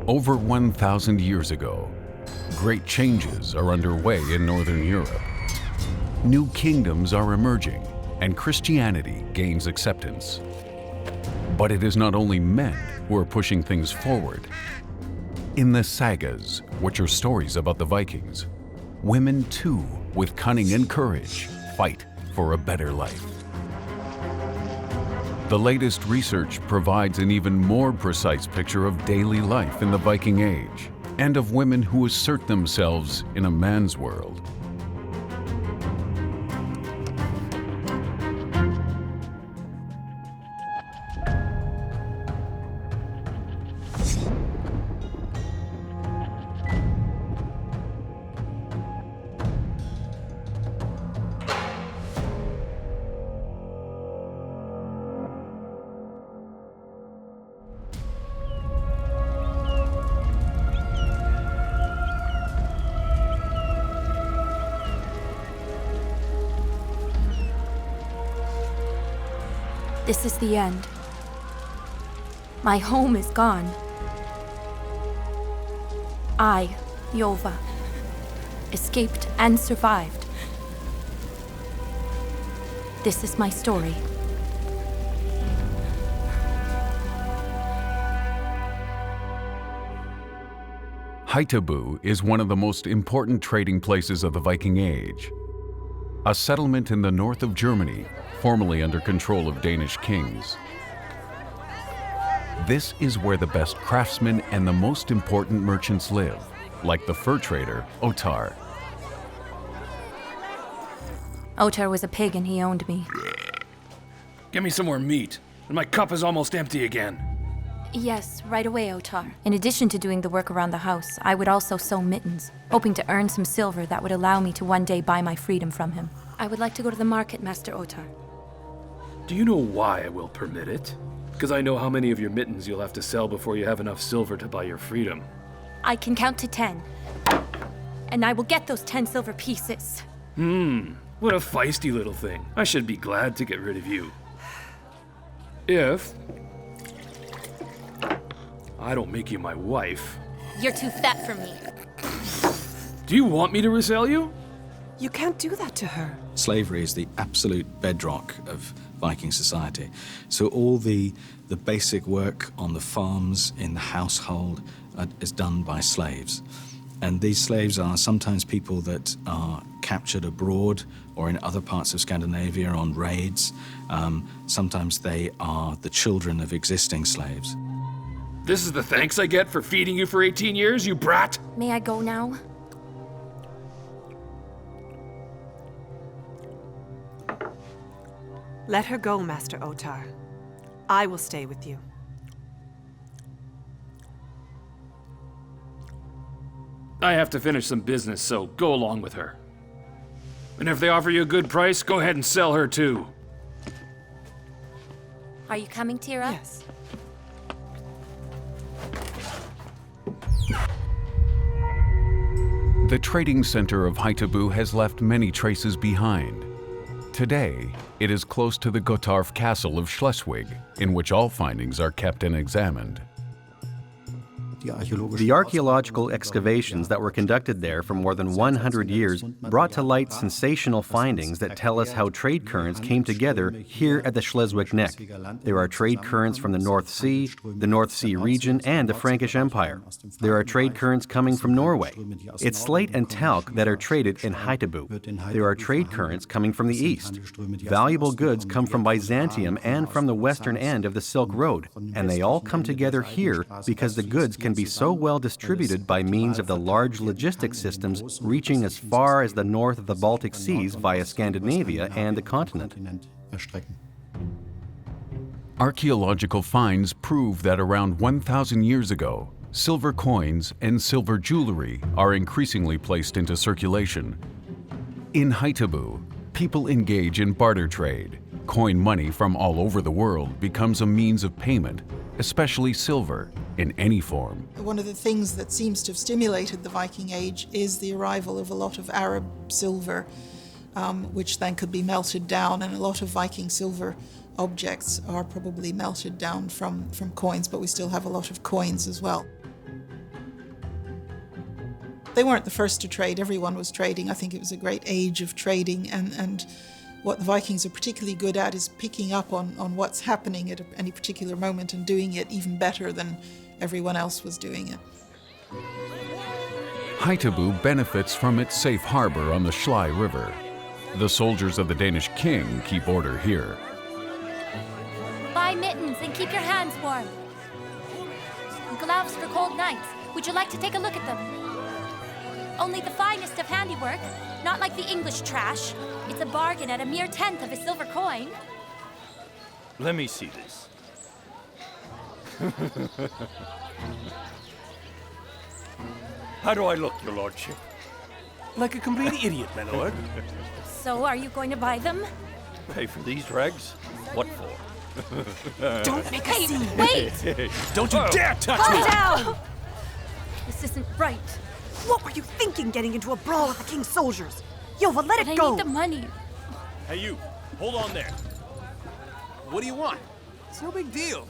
Over 1,000 years ago, great changes are underway in Northern Europe. New kingdoms are emerging, and Christianity gains acceptance. But it is not only men who are pushing things forward. In the sagas, which are stories about the Vikings, women too, with cunning and courage, fight for a better life. The latest research provides an even more precise picture of daily life in the Viking Age and of women who assert themselves in a man's world. This is the end. My home is gone. I, Jova, escaped and survived. This is my story. Haithabu is one of the most important trading places of the Viking Age. A settlement in the north of Germany, formerly under control of Danish kings. This is where the best craftsmen and the most important merchants live, like the fur trader, Ottar. Ottar was a pig and he owned me. Give me some more meat, and my cup is almost empty again. Yes, right away, Ottar. In addition to doing the work around the house, I would also sew mittens, hoping to earn some silver that would allow me to one day buy my freedom from him. I would like to go to the market, Master Ottar. Do you know why I will permit it? Because I know how many of your mittens you'll have to sell before you have enough silver to buy your freedom. I can count to 10. And I will get those 10 silver pieces. What a feisty little thing. I should be glad to get rid of you. If I don't make you my wife. You're too fat for me. Do you want me to resell you? You can't do that to her. Slavery is the absolute bedrock of Viking society. So all the basic work on the farms, in the household, is done by slaves. And these slaves are sometimes people that are captured abroad or in other parts of Scandinavia on raids. Sometimes they are the children of existing slaves. This is the thanks I get for feeding you for 18 years, you brat? May I go now? Let her go, Master Ottar. I will stay with you. I have to finish some business, so go along with her. And if they offer you a good price, go ahead and sell her too. Are you coming, Tira? Yes. The trading center of Haithabu has left many traces behind. Today, it is close to the Gottorp Castle of Schleswig, in which all findings are kept and examined. The archaeological excavations that were conducted there for more than 100 years brought to light sensational findings that tell us how trade currents came together here at the Schleswig Neck. There are trade currents from the North Sea region, and the Frankish Empire. There are trade currents coming from Norway. It's slate and talc that are traded in Haithabu. There are trade currents coming from the east. Valuable goods come from Byzantium and from the western end of the Silk Road, and they all come together here because the goods can be so well distributed by means of the large logistics systems reaching as far as the north of the Baltic Seas via Scandinavia and the continent. Archaeological finds prove that around 1,000 years ago, silver coins and silver jewelry are increasingly placed into circulation. In Haithabu, people engage in barter trade. Coin money from all over the world becomes a means of payment, especially silver, in any form. One of the things that seems to have stimulated the Viking Age is the arrival of a lot of Arab silver, which then could be melted down, and a lot of Viking silver objects are probably melted down from coins, but we still have a lot of coins as well. They weren't the first to trade. Everyone was trading. I think it was a great age of trading, and what the Vikings are particularly good at is picking up on what's happening at any particular moment and doing it even better than everyone else was doing it. Haithabu benefits from its safe harbor on the Schlei River. The soldiers of the Danish king keep order here. Buy mittens and keep your hands warm. Gloves for cold nights. Would you like to take a look at them? Only the finest of handiwork, not like the English trash. It's a bargain at a mere tenth of a silver coin. Let me see this. How do I look, your lordship? Like a complete idiot, my lord. So, are you going to buy them? Pay for these drags? What for? Don't make a scene. Wait! Don't you dare touch Calm me! down! This isn't right. What were you thinking getting into a brawl with the king's soldiers? Jova, let But it I go! need the money. Hey, you. Hold on there. What do you want? It's no big deal.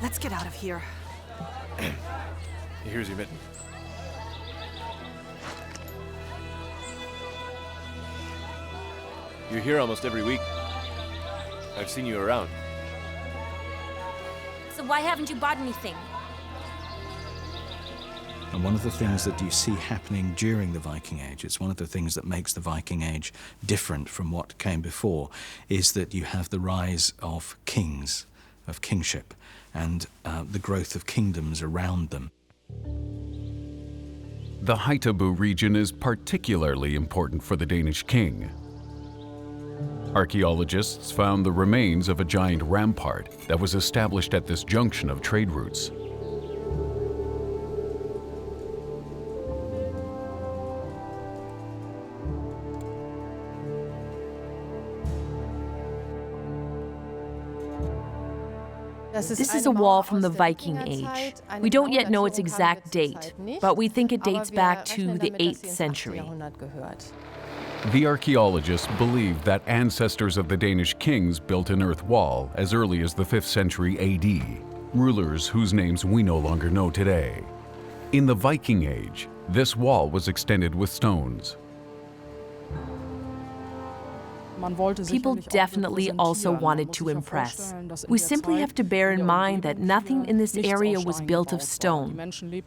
Let's get out of here. Here's your mitten. You're here almost every week. I've seen you around. So why haven't you bought anything? And one of the things that you see happening during the Viking Age, it's one of the things that makes the Viking Age different from what came before, is that you have the rise of kings, of kingship, and the growth of kingdoms around them. The Haithabu region is particularly important for the Danish king. Archaeologists found the remains of a giant rampart that was established at this junction of trade routes. This is a wall from the Viking Age. We don't yet know its exact date, but we think it dates back to the 8th century. The archaeologists believe that ancestors of the Danish kings built an earth wall as early as the 5th century AD, rulers whose names we no longer know today. In the Viking Age, this wall was extended with stones. People definitely also wanted to impress. We simply have to bear in mind that nothing in this area was built of stone.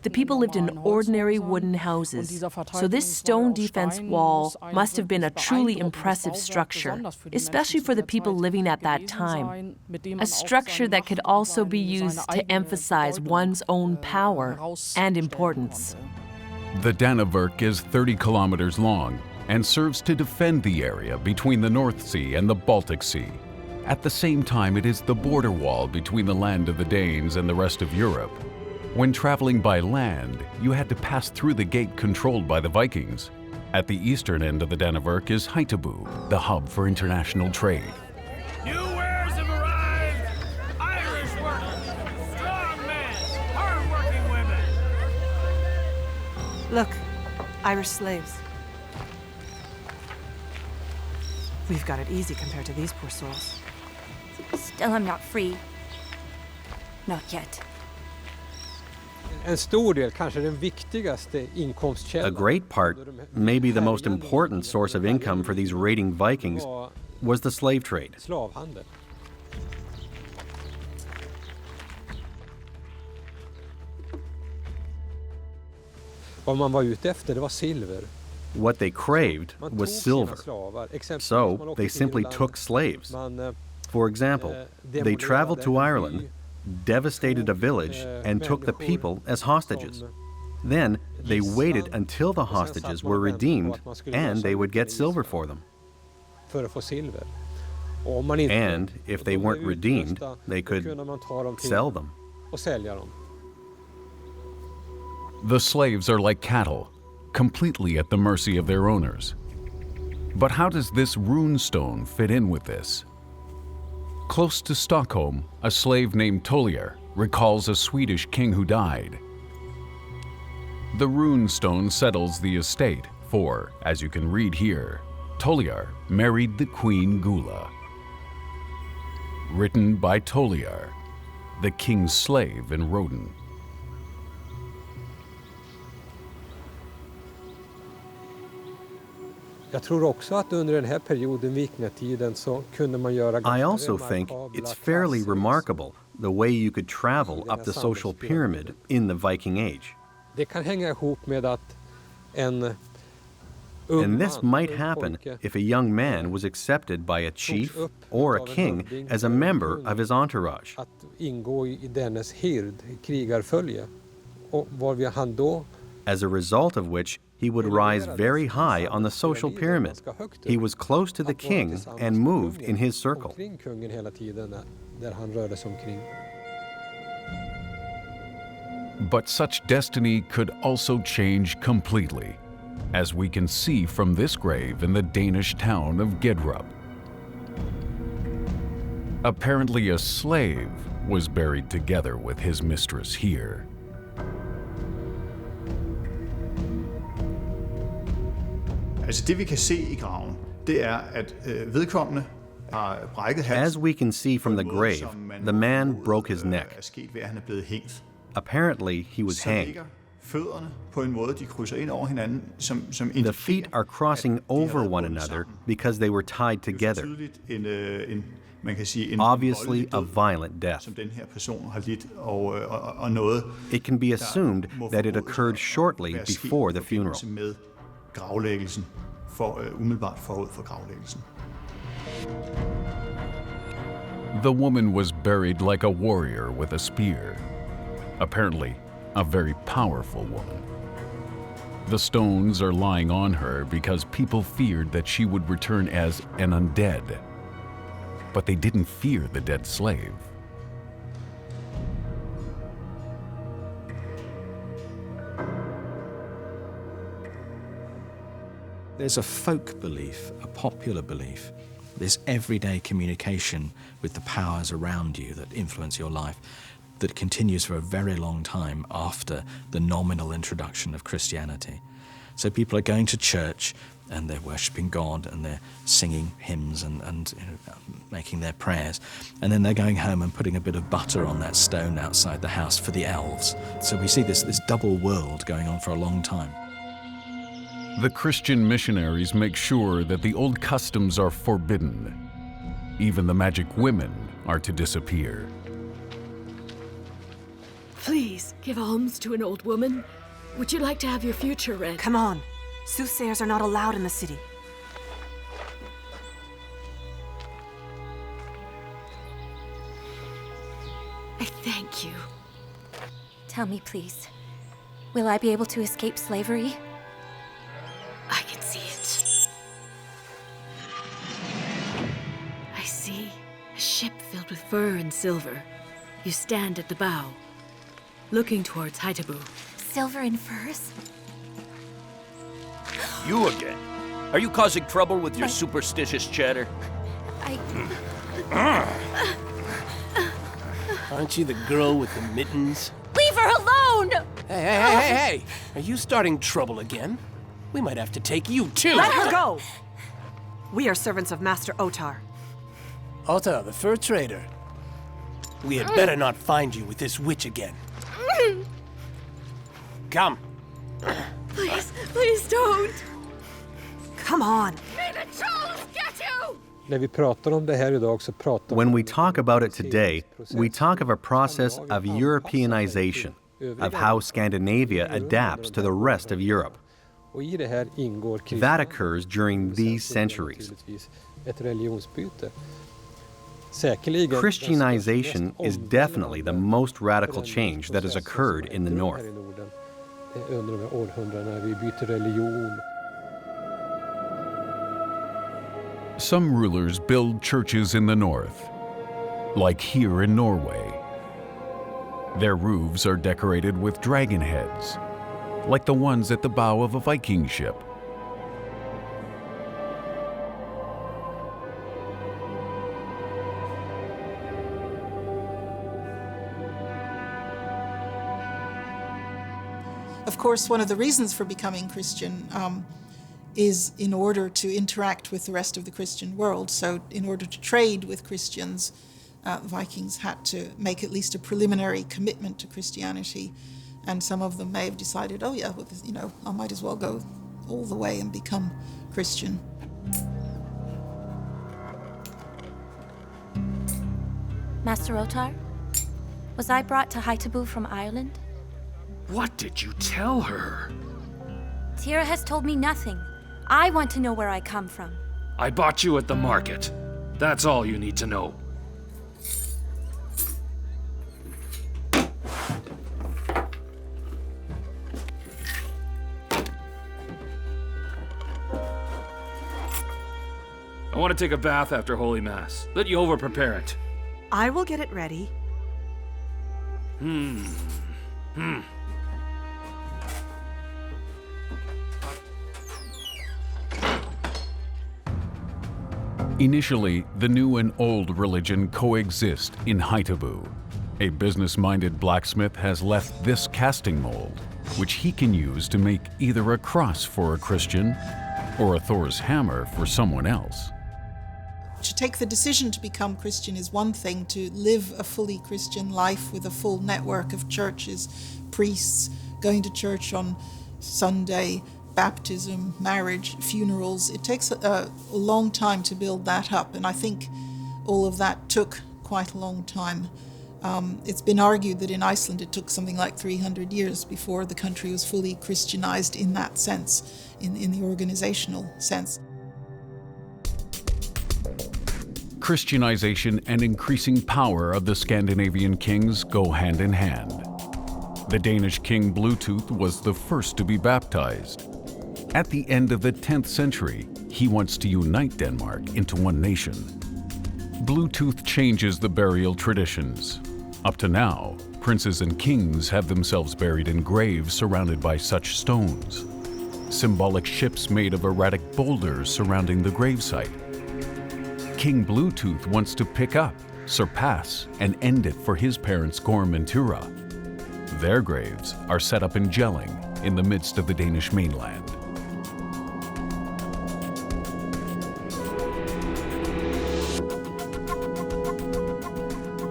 The people lived in ordinary wooden houses, so this stone defense wall must have been a truly impressive structure, especially for the people living at that time. A structure that could also be used to emphasize one's own power and importance. The Danevirke is 30 kilometers long and serves to defend the area between the North Sea and the Baltic Sea. At the same time, it is the border wall between the land of the Danes and the rest of Europe. When traveling by land, you had to pass through the gate controlled by the Vikings. At the eastern end of the Danevirke is Haithabu, the hub for international trade. New wares have arrived! Irish workers, strong men, hard-working women. Look, Irish slaves. We've got it easy compared to these poor souls. Still, I'm not free. Not yet. A great part, maybe the most important source of income for these raiding Vikings, was the slave trade. What they craved was silver, so they simply took slaves. For example, they traveled to Ireland, devastated a village, and took the people as hostages. Then they waited until the hostages were redeemed, and they would get silver for them. And if they weren't redeemed, they could sell them. The slaves are like cattle, completely at the mercy of their owners. But how does this rune stone fit in with this? Close to Stockholm, a slave named Tollier recalls a Swedish king who died. The rune stone settles the estate, for, as you can read here, Tollier married the Queen Gula. Written by Tollier, the king's slave in Roden. Jag tror också att under den här perioden, vikingatiden, så kunde man göra I also think it's fairly remarkable the way you could travel up the social pyramid in the Viking Age. Det kan hänga ihop med att en And this might happen if a young man was accepted by a chief or a king as a member of his entourage. Att ingå i dennes hird, krigarfölje, och varvid han då, as a result of which he would rise very high on the social pyramid. He was close to the king and moved in his circle. omkring kungen hela tiden där han rörde sig omkring. But such destiny could also change completely, as we can see from this grave in the Danish town of Gedrup. Apparently a slave was buried together with his mistress here. Altså det vi kan se I graven, det er at vedkommende har brækket halsen. As we can see from the grave, the man broke his neck. Er sket ved at han er blevet hængt. Apparently he was Så hanged. ligger fødderne på en måde de krydser ind over hinanden som The feet are crossing over one another because they were tied together. tydeligt man kan sige en Obviously a violent death. som den her person har lidt og noget. It can be assumed that it occurred shortly before the funeral. Med gravlæggelsen umiddelbart forud for gravlæggelsen. The woman was buried like a warrior with a spear. Apparently, a very powerful woman. The stones are lying on her because people feared that she would return as an undead. But they didn't fear the dead slave. There's a folk belief, a popular belief, this everyday communication with the powers around you that influence your life that continues for a very long time after the nominal introduction of Christianity. So people are going to church and they're worshipping God and they're singing hymns and making their prayers. And then they're going home and putting a bit of butter on that stone outside the house for the elves. So we see this double world going on for a long time. The Christian missionaries make sure that the old customs are forbidden. Even the magic women are to disappear. Please, give alms to an old woman. Would you like to have your future read? Come on. Soothsayers are not allowed in the city. I thank you. Tell me, please, will I be able to escape slavery? I can see it. I see a ship filled with fur and silver. You stand at the bow, looking towards Haithabu. Silver and furs? You again? Are you causing trouble with your superstitious chatter? Aren't you the girl with the mittens? Leave her alone! Hey! Are you starting trouble again? We might have to take you too. Let her go! We are servants of Master Otar. Ota, the fur trader. We had better not find you with this witch again. Come. Please, please don't. Come on. May the trolls get you! När vi pratar om det här idag så pratar When we talk about it today, we talk of a process of Europeanization, of how Scandinavia adapts to the rest of Europe. och i det här ingår That occurs during these centuries. ett religionsbyte. Christianization is definitely the most radical change that has occurred in the North. Under de här århundradena vi byter religion. Some rulers build churches in the north, like here in Norway. Their roofs are decorated with dragon heads, like the ones at the bow of a Viking ship. Of course, one of the reasons for becoming Christian is in order to interact with the rest of the Christian world. So in order to trade with Christians, Vikings had to make at least a preliminary commitment to Christianity. And some of them may have decided, oh yeah, well, I might as well go all the way and become Christian. Master Otar, was I brought to Haithabu from Ireland? What did you tell her? Tira has told me nothing. I want to know where I come from. I bought you at the market. That's all you need to know. I want to take a bath after Holy Mass. Let Jova prepare it. I will get it ready. Initially, the new and old religion coexist in Haithabu. A business-minded blacksmith has left this casting mold, which he can use to make either a cross for a Christian or a Thor's hammer for someone else. To take the decision to become Christian is one thing. To live a fully Christian life with a full network of churches, priests, going to church on Sunday, baptism, marriage, funerals, it takes a long time to build that up, and I think all of that took quite a long time. It's been argued that in Iceland it took something like 300 years before the country was fully Christianized in that sense, in the organizational sense. Christianization and increasing power of the Scandinavian kings go hand in hand. The Danish king Bluetooth was the first to be baptized. At the end of the 10th century, he wants to unite Denmark into one nation. Bluetooth changes the burial traditions. Up to now, princes and kings have themselves buried in graves surrounded by such stones. Symbolic ships made of erratic boulders surrounding the gravesite. King Bluetooth wants to pick up, surpass, and end it for his parents Gorm and Tura. Their graves are set up in Jelling in the midst of the Danish mainland.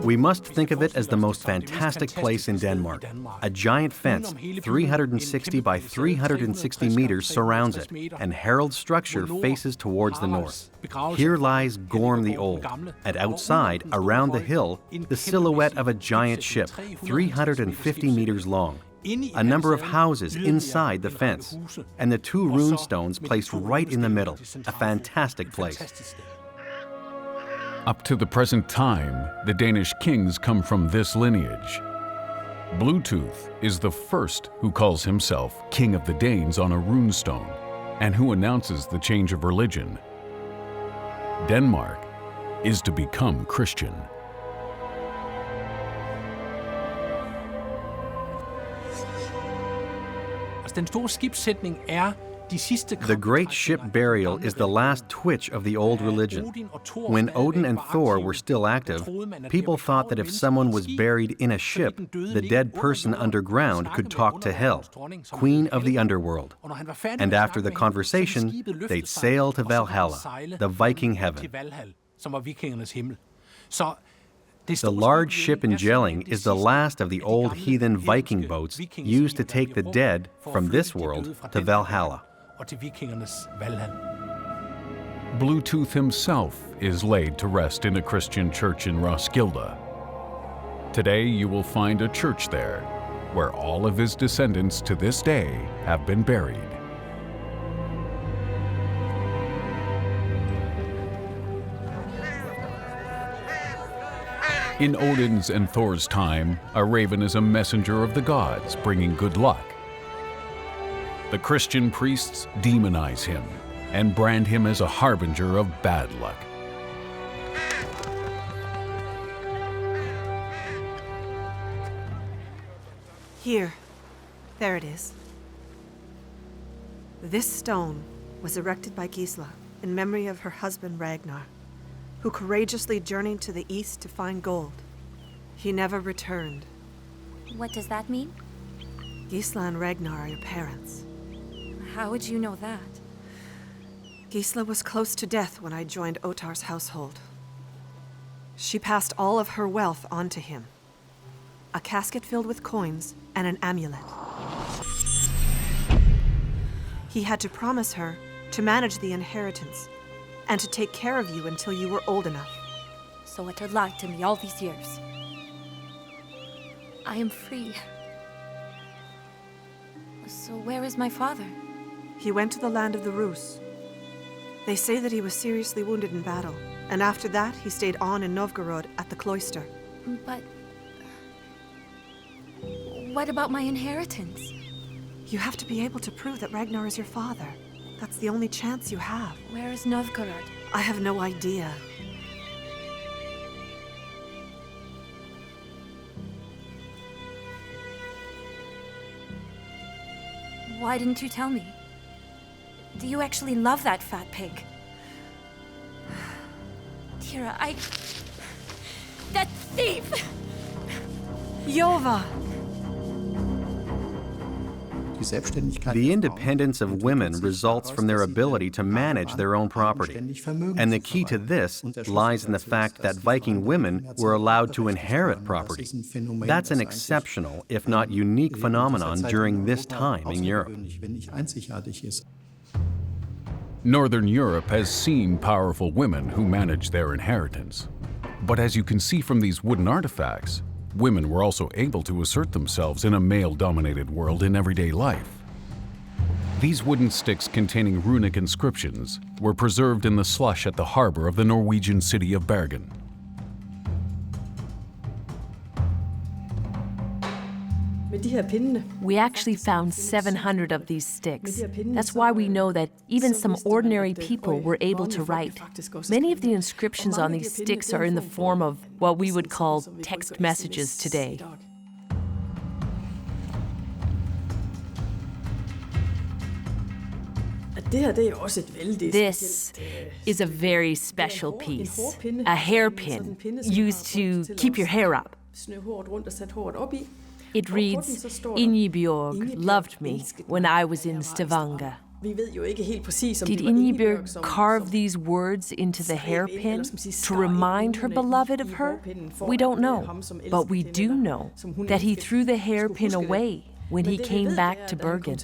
We must think of it as the most fantastic place in Denmark. A giant fence, 360 by 360 meters, surrounds it, and herald structure faces towards the north. Here lies Gorm the Old, and outside, around the hill, the silhouette of a giant ship, 350 meters long. A number of houses inside the fence, and the 2 rune stones placed right in the middle. A fantastic place. Up to the present time, the Danish kings come from this lineage. Bluetooth is the first who calls himself King of the Danes on a runestone, and who announces the change of religion. Denmark is to become Christian. The great ship burial is the last twitch of the old religion. When Odin and Thor were still active, people thought that if someone was buried in a ship, the dead person underground could talk to Hel, queen of the underworld. And after the conversation, they'd sail to Valhalla, the Viking heaven. The large ship in Jelling is the last of the old heathen Viking boats used to take the dead from this world to Valhalla. Bluetooth himself is laid to rest in a Christian church in Roskilde. Today you will find a church there, where all of his descendants to this day have been buried. In Odin's and Thor's time, a raven is a messenger of the gods, bringing good luck. The Christian priests demonize him and brand him as a harbinger of bad luck. Here. There it is. This stone was erected by Gisla in memory of her husband Ragnar, who courageously journeyed to the east to find gold. He never returned. What does that mean? Gisla and Ragnar are your parents. How would you know that? Gisla was close to death when I joined Otar's household. She passed all of her wealth on to him. A casket filled with coins and an amulet. He had to promise her to manage the inheritance, and to take care of you until you were old enough. So Utter lied to me all these years. I am free. So where is my father? He went to the land of the Rus. They say that he was seriously wounded in battle, and after that he stayed on in Novgorod at the cloister. But what about my inheritance? You have to be able to prove that Ragnar is your father. That's the only chance you have. Where is Novgorod? I have no idea. Why didn't you tell me? Do you actually love that fat pig? Tira, that thief! Jova! The independence of women results from their ability to manage their own property. And the key to this lies in the fact that Viking women were allowed to inherit property. That's an exceptional, if not unique, phenomenon during this time in Europe. Northern Europe has seen powerful women who manage their inheritance. But as you can see from these wooden artifacts, women were also able to assert themselves in a male-dominated world in everyday life. These wooden sticks containing runic inscriptions were preserved in the slush at the harbor of the Norwegian city of Bergen. We actually found 700 of these sticks. That's why we know that even some ordinary people were able to write. Many of the inscriptions on these sticks are in the form of what we would call text messages today. This is a very special piece, a hairpin used to keep your hair up. It reads, Ingebjorg loved me when I was in Stavanger. Did Ingebjorg carve these words into the hairpin to remind her beloved of her? We don't know, but we do know that he threw the hairpin away when he came back to Bergen.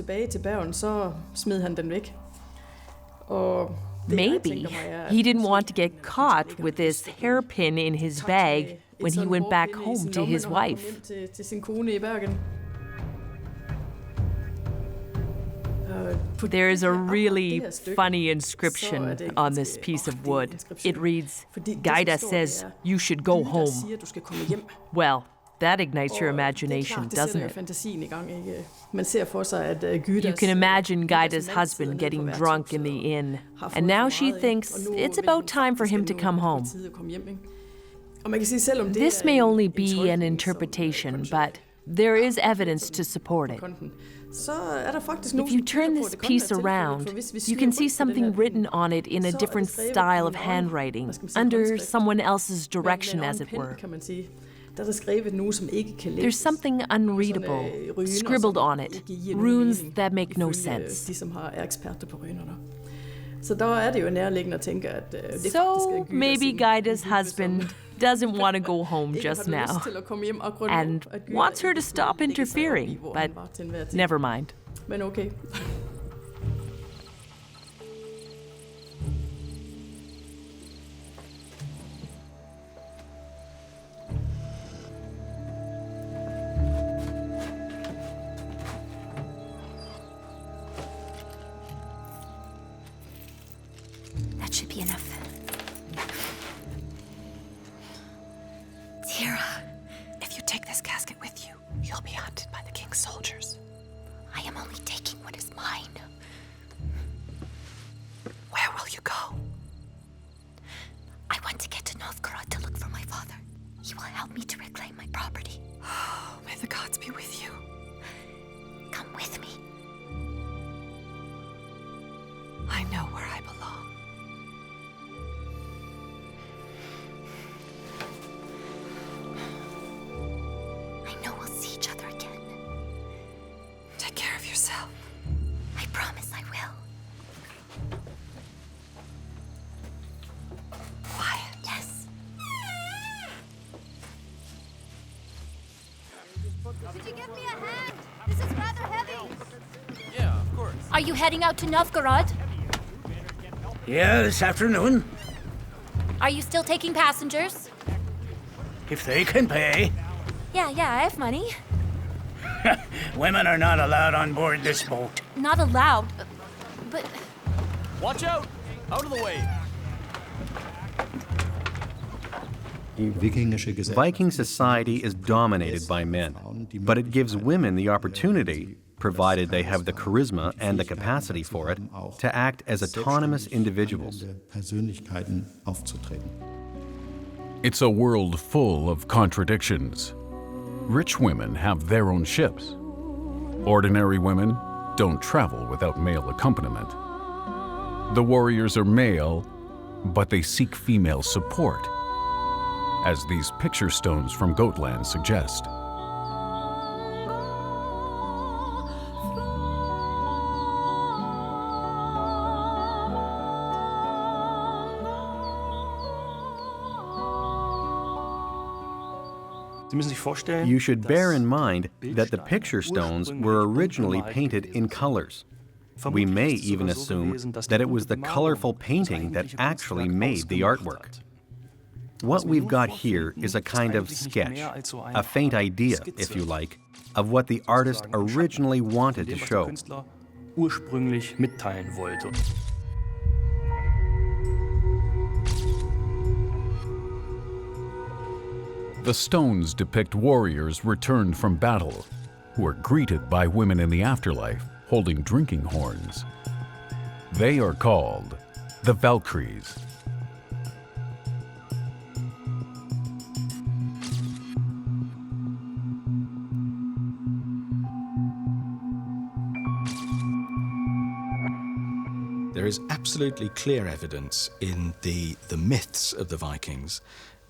Maybe he didn't want to get caught with this hairpin in his bag when he went back home to his wife. There is a really funny inscription on this piece of wood. It reads, Gaida says you should go home. Well, that ignites your imagination, doesn't it? You can imagine Gaida's husband getting drunk in the inn, and now she thinks it's about time for him to come home. This may only be an interpretation, but there is evidence to support it. If you turn this piece around, you can see something written on it in a different style of handwriting, under someone else's direction, as it were. There's something unreadable scribbled on it, runes that make no sense. So maybe Gaida's husband doesn't want to go home just now and wants her to stop interfering, but never mind. That should be enough. Tira, if you take this casket with you, you'll be hunted by the king's soldiers. I am only taking what is mine. Where will you go? I want to get to Novgorod to look for my father. He will help me to reclaim my property. May the gods be with you. Come with me. I know where I belong. I know we'll see each other again. Take care of yourself. I promise I will. Quiet. Yes. Could you give me a hand? This is rather heavy. Yeah, of course. Are you heading out to Novgorod? Yeah, this afternoon. Are you still taking passengers? If they can pay. Yeah, I have money. Women are not allowed on board this boat. Not allowed, but... Watch out! Out of the way! Viking society is dominated by men, but it gives women the opportunity, provided they have the charisma and the capacity for it, to act as autonomous individuals. It's a world full of contradictions. Rich women have their own ships. Ordinary women don't travel without male accompaniment. The warriors are male, but they seek female support, as these picture stones from Goatland suggest. You should bear in mind that the picture stones were originally painted in colors. We may even assume that it was the colorful painting that actually made the artwork. What we've got here is a kind of sketch, a faint idea, if you like, of what the artist originally wanted to show. The stones depict warriors returned from battle, who are greeted by women in the afterlife holding drinking horns. They are called the Valkyries. There is absolutely clear evidence in the myths of the Vikings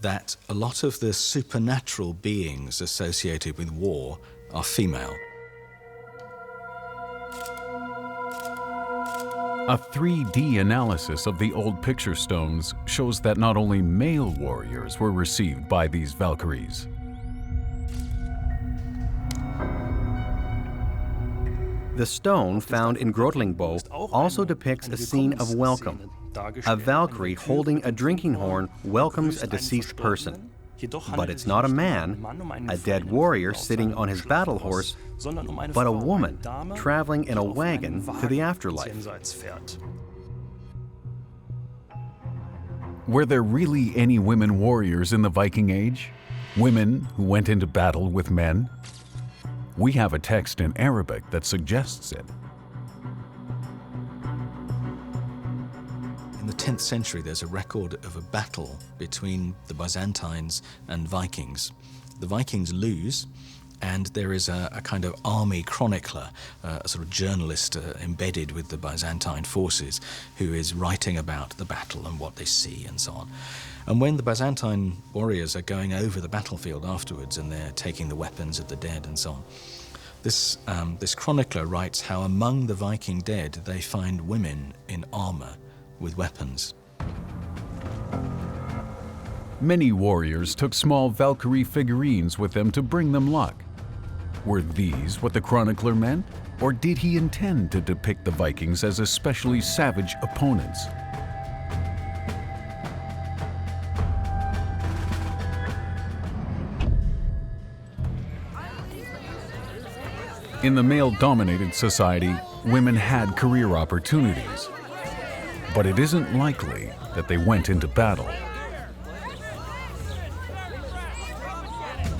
that a lot of the supernatural beings associated with war are female. A 3D analysis of the old picture stones shows that not only male warriors were received by these Valkyries. The stone found in Grotlingbo also depicts a scene of welcome. A Valkyrie holding a drinking horn welcomes a deceased person. But it's not a man, a dead warrior sitting on his battle horse, but a woman traveling in a wagon to the afterlife. Were there really any women warriors in the Viking Age? Women who went into battle with men? We have a text in Arabic that suggests it. In the 10th century, there's a record of a battle between the Byzantines and Vikings. The Vikings lose, and there is a kind of army chronicler, a sort of journalist embedded with the Byzantine forces, who is writing about the battle and what they see and so on. And when the Byzantine warriors are going over the battlefield afterwards and they're taking the weapons of the dead and so on, this chronicler writes how among the Viking dead they find women in armor with weapons. Many warriors took small Valkyrie figurines with them to bring them luck. Were these what the chronicler meant? Or did he intend to depict the Vikings as especially savage opponents? In the male-dominated society, women had career opportunities. But it isn't likely that they went into battle.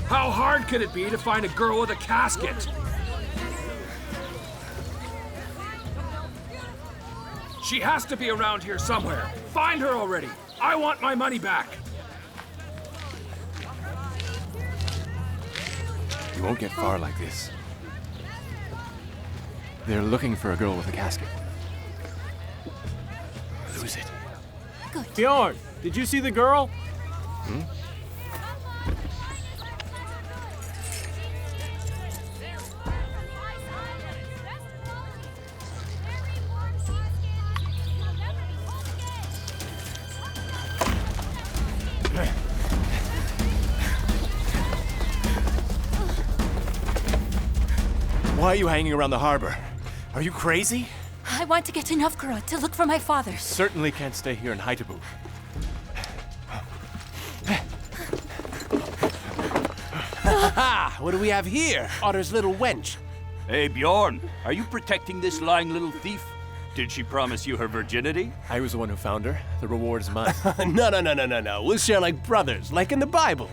How hard could it be to find a girl with a casket? She has to be around here somewhere. Find her already. I want my money back. You won't get far like this. They're looking for a girl with a casket. Lose it. Good. Bjorn, did you see the girl? Hmm? Why are you hanging around the harbor? Are you crazy? I want to get to Novgorod to look for my father. Certainly can't stay here in Haithabu. What do we have here? Otter's little wench. Hey, Bjorn, are you protecting this lying little thief? Did she promise you her virginity? I was the one who found her. The reward is mine. No. We'll share like brothers, like in the Bible.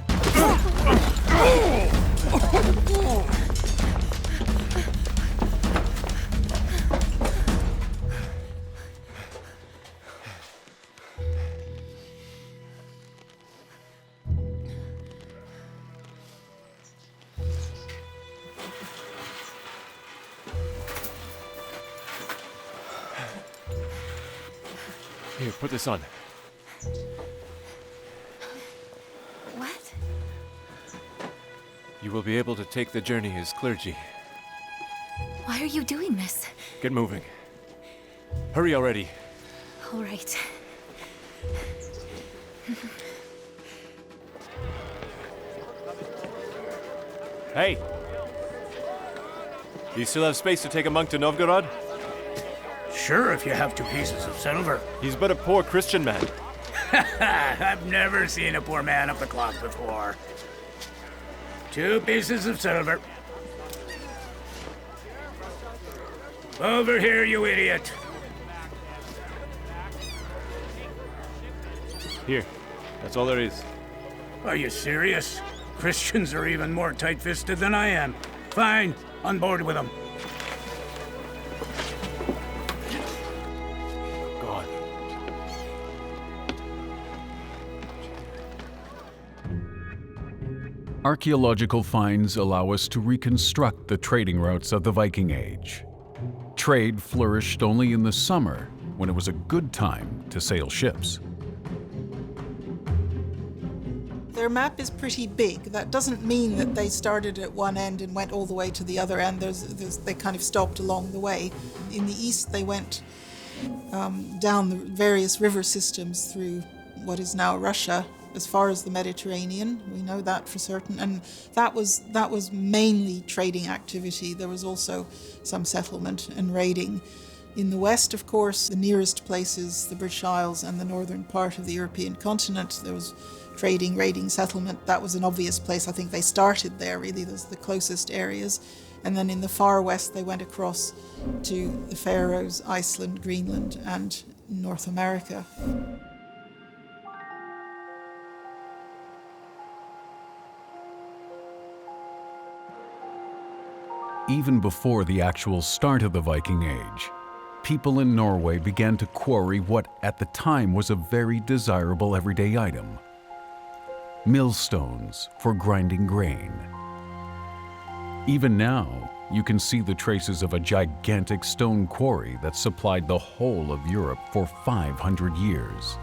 Here, put this on. What? You will be able to take the journey as clergy. Why are you doing this? Get moving. Hurry already. All right. Hey! Do you still have space to take a monk to Novgorod? Sure, if you have 2 pieces of silver. He's but a poor Christian man. I've never seen a poor man up the clock before. 2 pieces of silver. Over here, you idiot. Here, that's all there is. Are you serious? Christians are even more tight-fisted than I am. Fine, on board with them. Archaeological finds allow us to reconstruct the trading routes of the Viking Age. Trade flourished only in the summer, when it was a good time to sail ships. Their map is pretty big. That doesn't mean that they started at one end and went all the way to the other end. They kind of stopped along the way. In the east, they went down the various river systems through what is now Russia, as far as the Mediterranean. We know that for certain, and that was mainly trading activity. There was also some settlement and raiding. In the west, of course, the nearest places, the British Isles and the northern part of the European continent, there was trading, raiding, settlement. That was an obvious place. I think they started there, really. Those are the closest areas. And then in the far west, they went across to the Faroes, Iceland, Greenland, and North America. Even before the actual start of the Viking Age, people in Norway began to quarry what at the time was a very desirable everyday item: millstones for grinding grain. Even now, you can see the traces of a gigantic stone quarry that supplied the whole of Europe for 500 years.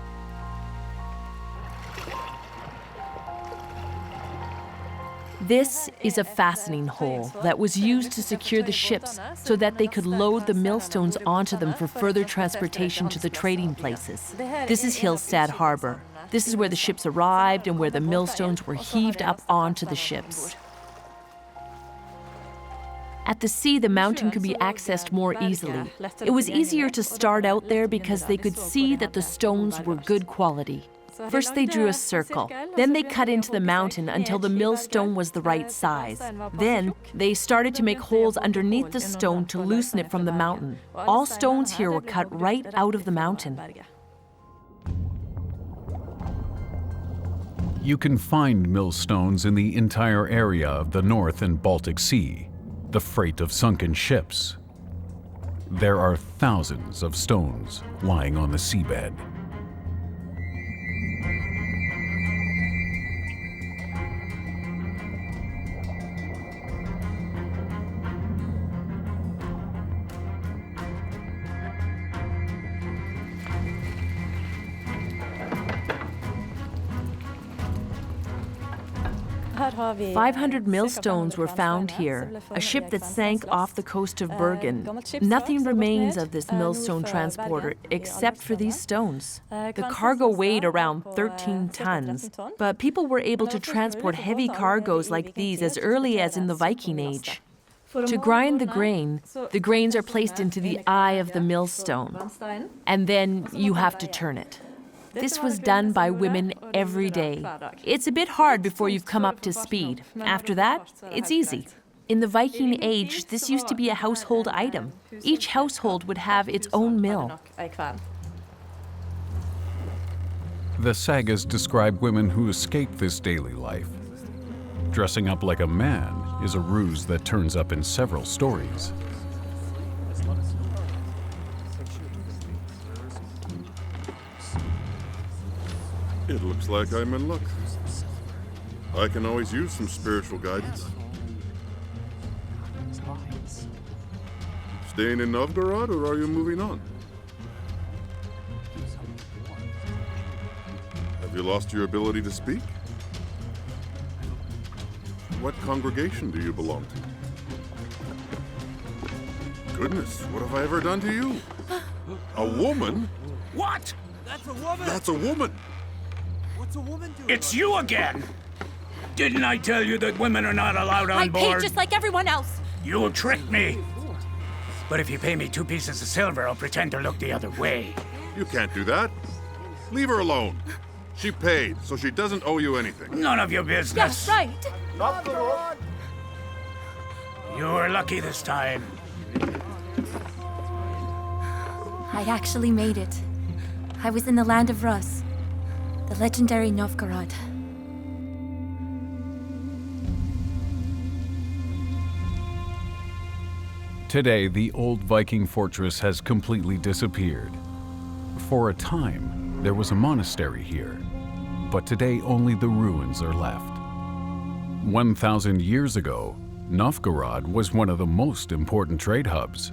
This is a fastening hole that was used to secure the ships so that they could load the millstones onto them for further transportation to the trading places. This is Hillstad Harbor. This is where the ships arrived and where the millstones were heaved up onto the ships. At the sea, the mountain could be accessed more easily. It was easier to start out there because they could see that the stones were good quality. First they drew a circle, then they cut into the mountain until the millstone was the right size. Then they started to make holes underneath the stone to loosen it from the mountain. All stones here were cut right out of the mountain. You can find millstones in the entire area of the North and Baltic Sea, the freight of sunken ships. There are thousands of stones lying on the seabed. Here. 500 millstones were found here, a ship that sank off the coast of Bergen. Nothing remains of this millstone transporter except for these stones. The cargo weighed around 13 tons, but people were able to transport heavy cargoes like these as early as in the Viking Age. To grind the grains are placed into the eye of the millstone, and then you have to turn it. This was done by women every day. It's a bit hard before you've come up to speed. After that, it's easy. In the Viking Age, this used to be a household item. Each household would have its own mill. The sagas describe women who escape this daily life. Dressing up like a man is a ruse that turns up in several stories. It looks like I'm in luck. I can always use some spiritual guidance. Staying in Novgorod, or are you moving on? Have you lost your ability to speak? What congregation do you belong to? Goodness, what have I ever done to you? A woman? What? That's a woman! That's a woman! What's a woman doing? It's you again! Didn't I tell you that women are not allowed on I board? paid just like everyone else. You tricked me! But if you pay me 2 pieces of silver, I'll pretend to look the other way. You can't do that. Leave her alone. She paid, so she doesn't owe you anything. None of your business. Yes, right. You were lucky this time. I actually made it. I was in the land of Rus, the legendary Novgorod. Today, the old Viking fortress has completely disappeared. For a time, there was a monastery here, but today only the ruins are left. 1,000 years ago, Novgorod was one of the most important trade hubs.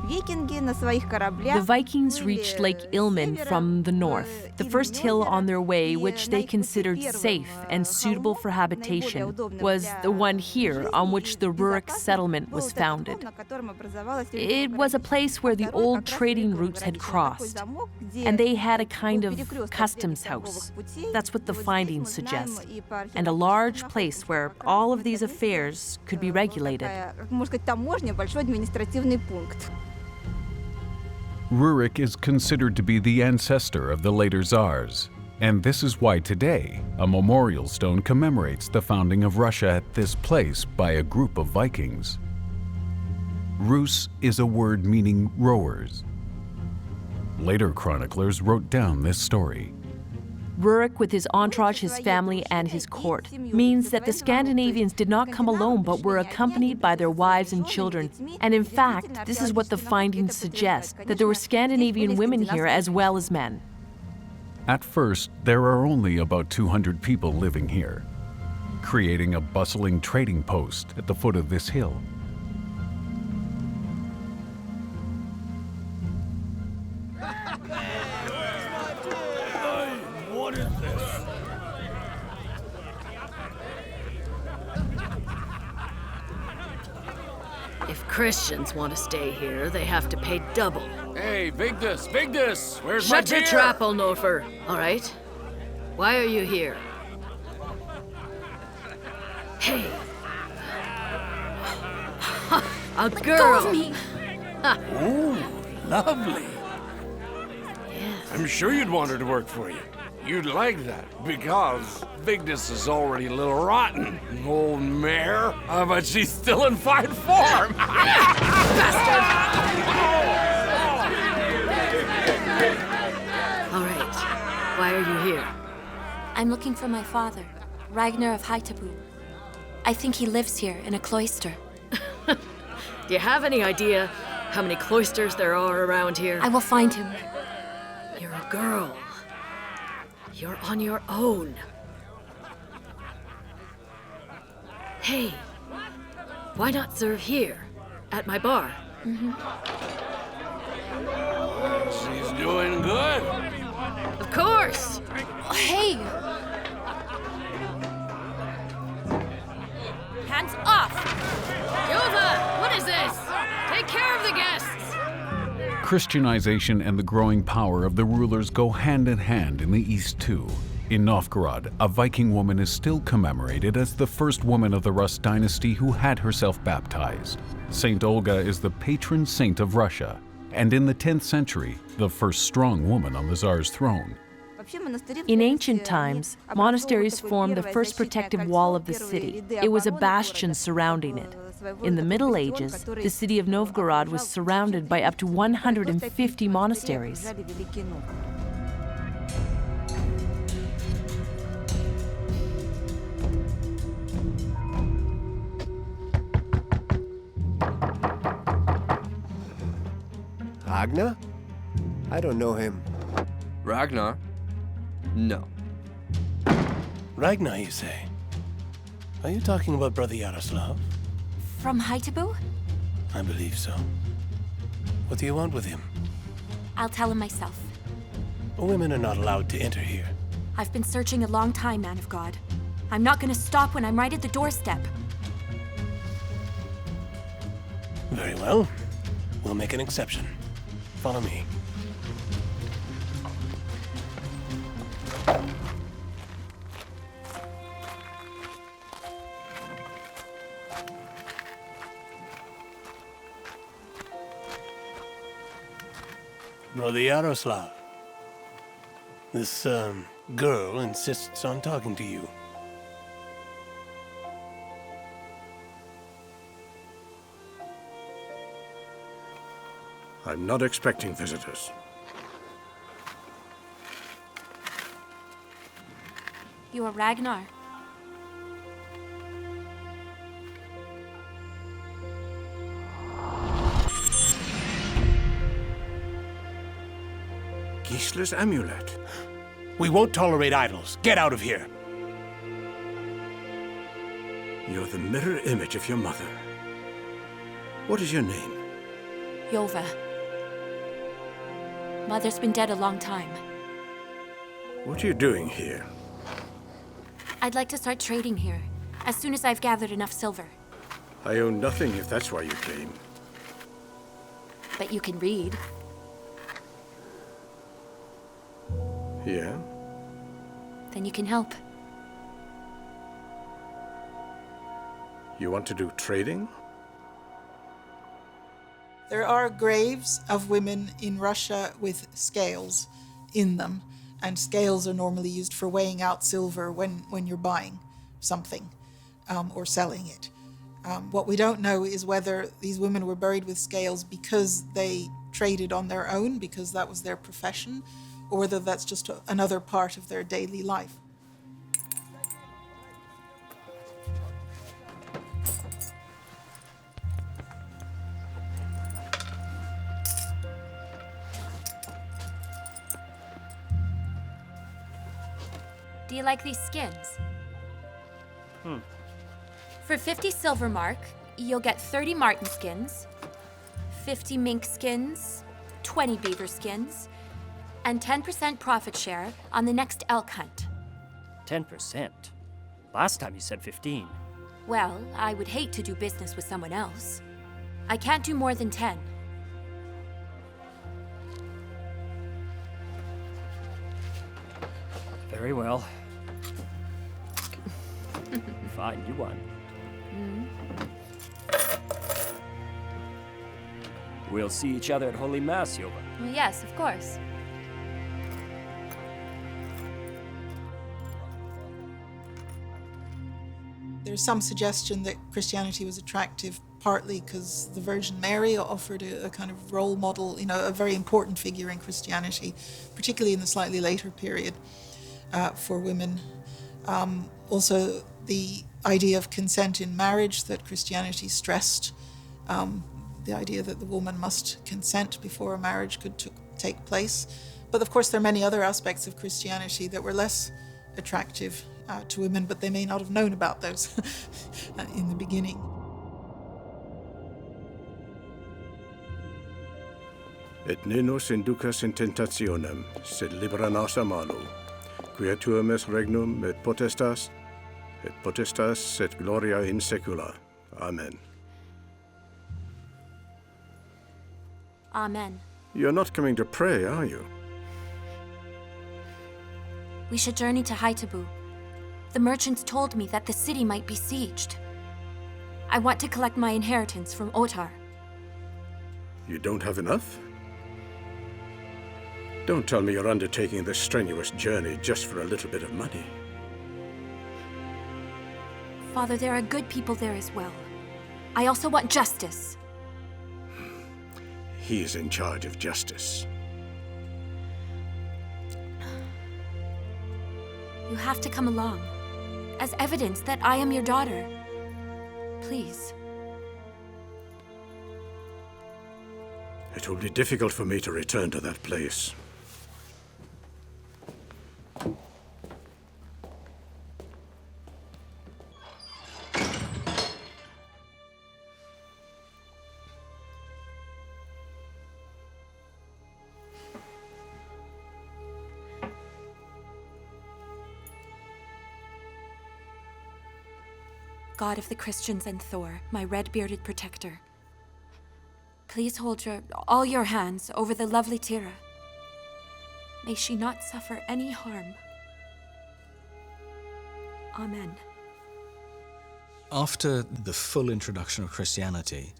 The Vikings reached Lake Ilmen from the north, the first hill on their way which they considered safe and suitable for habitation was the one here on which the Runic settlement was founded. It was a place where the old trading routes had crossed, and they had a kind of customs house. That's what the findings suggest, and a large place where all of these affairs could be regulated. Runic is considered to be the ancestor of the later Tsars, and this is why today a memorial stone commemorates the founding of Russia at this place by a group of Vikings. Rus is a word meaning rowers. Later chroniclers wrote down this story. Runic, with his entourage, his family, and his court, means that the Scandinavians did not come alone but were accompanied by their wives and children. And in fact, this is what the findings suggest, that there were Scandinavian women here as well as men. At first, there are only about 200 people living here, creating a bustling trading post at the foot of this hill. What is this? If Christians want to stay here, they have to pay double. Hey, Vigdis, where's Shut my your beer? trap, Olnofer, all right? Why are you here? Hey. A girl. Go of me. Ooh, lovely. I'm sure you'd want her to work for you. You'd like that, because Vigdis is already a little rotten. Old mare. But she's still in fine form. Bastard! All right. Why are you here? I'm looking for my father, Ragnar of Haithabu. I think he lives here in a cloister. Do you have any idea how many cloisters there are around here? I will find him. You're a girl. You're on your own. Hey, why not serve here, at my bar? She's doing good. Of course. Hey! Hands off! Jova, what is this? Take care of the guests. Christianization and the growing power of the rulers go hand in hand in the East too. In Novgorod, a Viking woman is still commemorated as the first woman of the Rus dynasty who had herself baptized. Saint Olga is the patron saint of Russia, and in the 10th century, the first strong woman on the Tsar's throne. In ancient times, monasteries formed the first protective wall of the city. It was a bastion surrounding it. In the Middle Ages, the city of Novgorod was surrounded by up to 150 monasteries. Ragnar? I don't know him. Ragnar? No. Ragnar, you say? Are you talking about Brother Yaroslav? From Haithabu? I believe so. What do you want with him? I'll tell him myself. Women are not allowed to enter here. I've been searching a long time, man of God. I'm not gonna stop when I'm right at the doorstep. Very well. We'll make an exception. Follow me. Brother Yaroslav, this, girl insists on talking to you. I'm not expecting visitors. You are Ragnar. Gisla's amulet. We won't tolerate idols. Get out of here. You're the mirror image of your mother. What is your name? Jova. Mother's been dead a long time. What are you doing here? I'd like to start trading here, as soon as I've gathered enough silver. I own nothing if that's why you came. But you can read. Yeah? Then you can help. You want to do trading? There are graves of women in Russia with scales in them, and scales are normally used for weighing out silver when you're buying something or selling it. What we don't know is whether these women were buried with scales because they traded on their own, because that was their profession, or whether that's just another part of their daily life. Do you like these skins? For 50 silver mark, you'll get 30 marten skins, 50 mink skins, 20 beaver skins, and 10% profit share on the next elk hunt. 10%? Last time you said 15. Well, I would hate to do business with someone else. I can't do more than 10. Very well. Fine, you won. We'll see each other at Holy Mass, Jova. Well, yes, of course. There's some suggestion that Christianity was attractive partly because the Virgin Mary offered a kind of role model, a very important figure in Christianity, particularly in the slightly later period for women. Also, the idea of consent in marriage that Christianity stressed, the idea that the woman must consent before a marriage could take place. But of course, there are many other aspects of Christianity that were less attractive to women, but they may not have known about those in the beginning. Et ne nos inducas in tentationem, sed libera nos a malo. Quia tuum est regnum et potestas et gloria in secula. Amen. Amen. You're not coming to pray, are you? We should journey to Haithabu. The merchants told me that the city might be sieged. I want to collect my inheritance from Ottar. You don't have enough? Don't tell me you're undertaking this strenuous journey just for a little bit of money. Father, there are good people there as well. I also want justice. He is in charge of justice. You have to come along, as evidence that I am your daughter. Please. It will be difficult for me to return to that place. God of the Christians and Thor, my red-bearded protector. Please hold all your hands over the lovely Tira. May she not suffer any harm. Amen. After the full introduction of Christianity,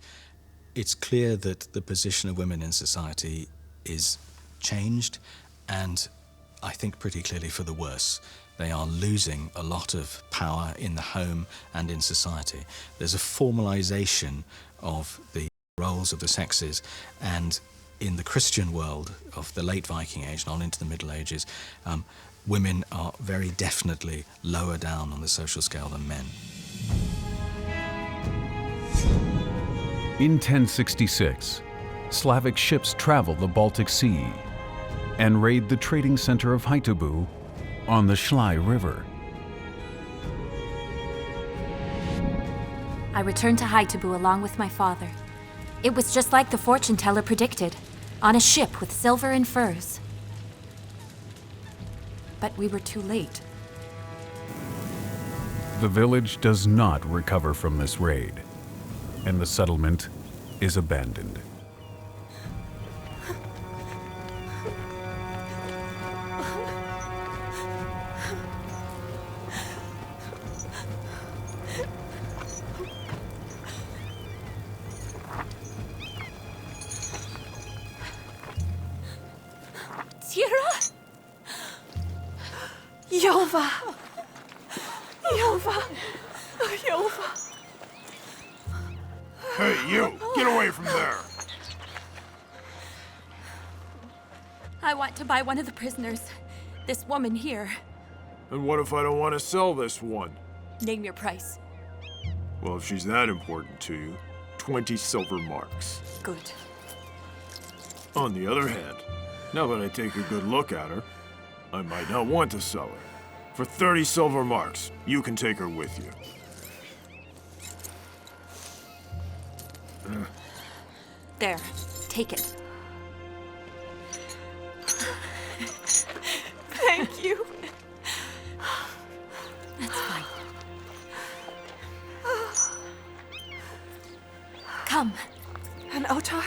it's clear that the position of women in society is changed, and I think pretty clearly for the worse. They are losing a lot of power in the home and in society. There's a formalization of the roles of the sexes, and in the Christian world of the late Viking Age, not into the Middle Ages, women are very definitely lower down on the social scale than men. In 1066, Slavic ships travel the Baltic Sea and raid the trading center of Haithabu on the Schlei River. I returned to Haithabu along with my father. It was just like the fortune teller predicted, on a ship with silver and furs. But we were too late. The village does not recover from this raid, and the settlement is abandoned. Jova! Jova! Jova! Hey, you! Get away from there! I want to buy one of the prisoners. This woman here. And what if I don't want to sell this one? Name your price. Well, if she's that important to you, 20 silver marks. Good. On the other hand, now that I take a good look at her, I might not want to sell her. For 30 silver marks, you can take her with you. There, take it. Thank you. That's fine. Come. And Ottar?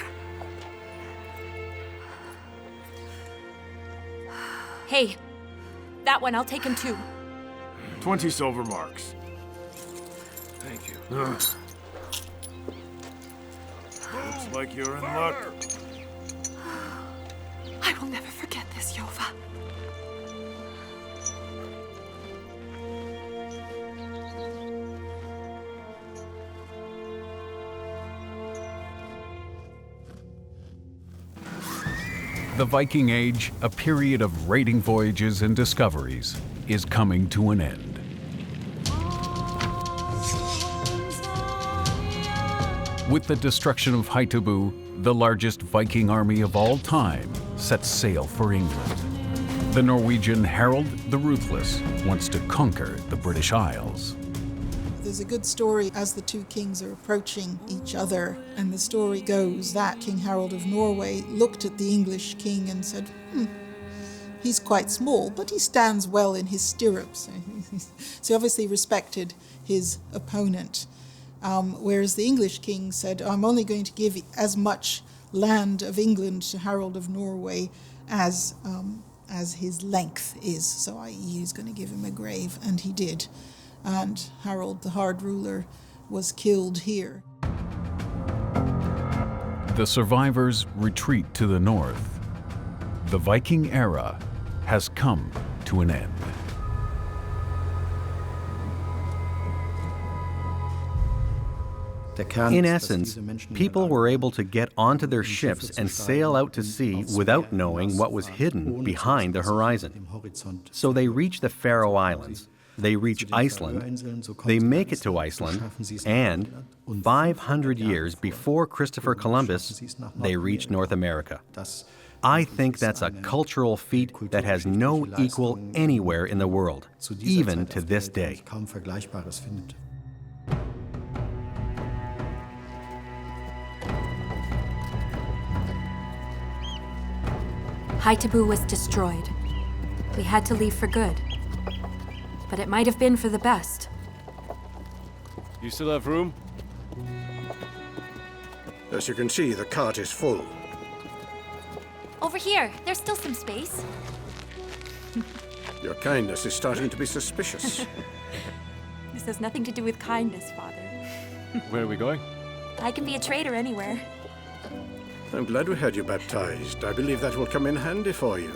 Hey, that one, I'll take him too. 20 silver marks. Thank you. Looks like you're in luck. I will never forget this, Jova. The Viking Age, a period of raiding voyages and discoveries, is coming to an end. With the destruction of Haithabu, the largest Viking army of all time sets sail for England. The Norwegian Harold the Ruthless wants to conquer the British Isles. There's a good story as the two kings are approaching each other, and the story goes that King Harold of Norway looked at the English king and said, he's quite small, but he stands well in his stirrups. So he obviously respected his opponent. Whereas the English king said, I'm only going to give as much land of England to Harold of Norway as as his length is. So i.e. he's going to give him a grave, and he did. And Harold, the Hard Ruler, was killed here. The survivors retreat to the north. The Viking era has come to an end. In essence, people were able to get onto their ships and sail out to sea without knowing what was hidden behind the horizon. So they reach the Faroe Islands, they reach Iceland, they make it to Iceland, and 500 years before Christopher Columbus, they reach North America. I think that's a cultural feat that has no equal anywhere in the world, even to this day. Haithabu was destroyed. We had to leave for good. But it might have been for the best. You still have room? As you can see, the cart is full. Over here, there's still some space. Your kindness is starting to be suspicious. This has nothing to do with kindness, Father. Where are we going? I can be a trader anywhere. I'm glad we had you baptized. I believe that will come in handy for you.